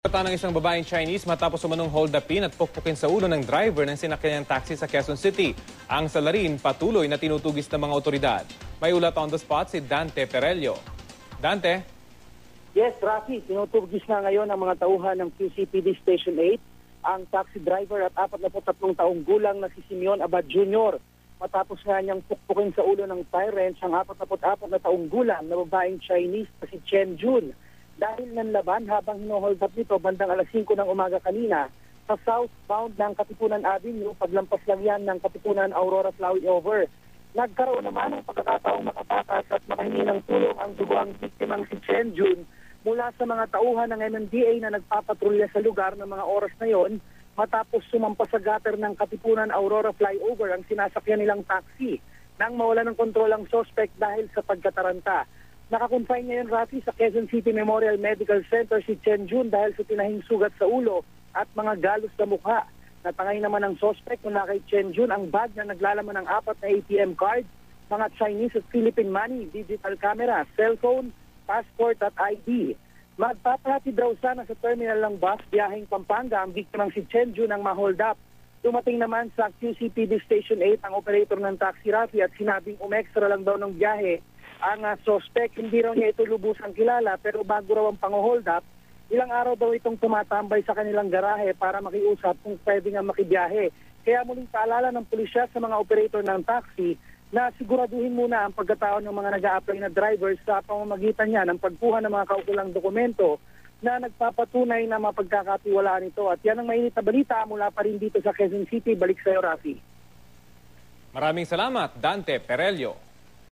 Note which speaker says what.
Speaker 1: Ng isang babaeng Chinese matapos umanong hold-upin at pukpukin sa ulo ng driver ng sinakyan ng taxi sa Quezon City. Ang salarin patuloy na tinutugis ng mga otoridad. May ulat on the spot si Dante Perello. Dante?
Speaker 2: Yes, Rafi, tinutugis na ngayon ng mga tauhan ng QCPD Station 8 ang taxi driver at 43 taong gulang na si Simeon Abad Jr. Matapos nga niyang pukpukin sa ulo ng tire wrench ang 44 na taong gulang na babaeng Chinese na si Chen Jun. Dahil nanlaban habang hinohold up nito bandang alas 5 ng umaga kanina sa southbound ng Katipunan Avenue, paglampas lang yan ng Katipunan Aurora Flyover. Nagkaroon naman ng pagkakataong makatakas at makahingi ng tulong ang duguang biktimang si Chen Jun mula sa mga tauhan ng MMDA na nagpapatrolya sa lugar ng mga oras na yon matapos sumampas sa gutter ng Katipunan Aurora Flyover ang sinasakyan nilang taxi nang mawala ng kontrol ang suspect dahil sa pagkataranta. Nakakonfine ngayon, Rafi, sa Quezon City Memorial Medical Center si Chen Jun dahil sa tinahing sugat sa ulo at mga galos sa mukha. Natangay naman ng suspect mula kay Chen Jun ang bag na naglalaman ng 4 na ATM card, mga Chinese at Philippine money, digital camera, cellphone, passport at ID. Magpapahatid daw sana sa terminal ng bus biyaheng Pampanga ang biktimang si Chen Jun ang ma-hold up. Dumating naman sa QCPD Station 8 ang operator ng taxi, Rafi, at sinabing umextra lang daw ng biyahe ang suspect. Hindi raw niya ito lubusang kilala pero bago raw ang pang-hold up, ilang araw daw itong tumatambay sa kanilang garahe para makiusap kung pwede nga makibiyahe. Kaya muling paalala ng pulisya sa mga operator ng taxi na siguraduhin muna ang pagkataon ng mga nag-a-apply na drivers sa pamamagitan niya ng pagkuha ng mga kaukulang dokumento na nagpapatunay na mapagkakatiwalaan ito. At yan ang mainit na balita mula pa rin dito sa Quezon City. Balik sa iyo, Rafi.
Speaker 1: Maraming salamat, Dante Perello.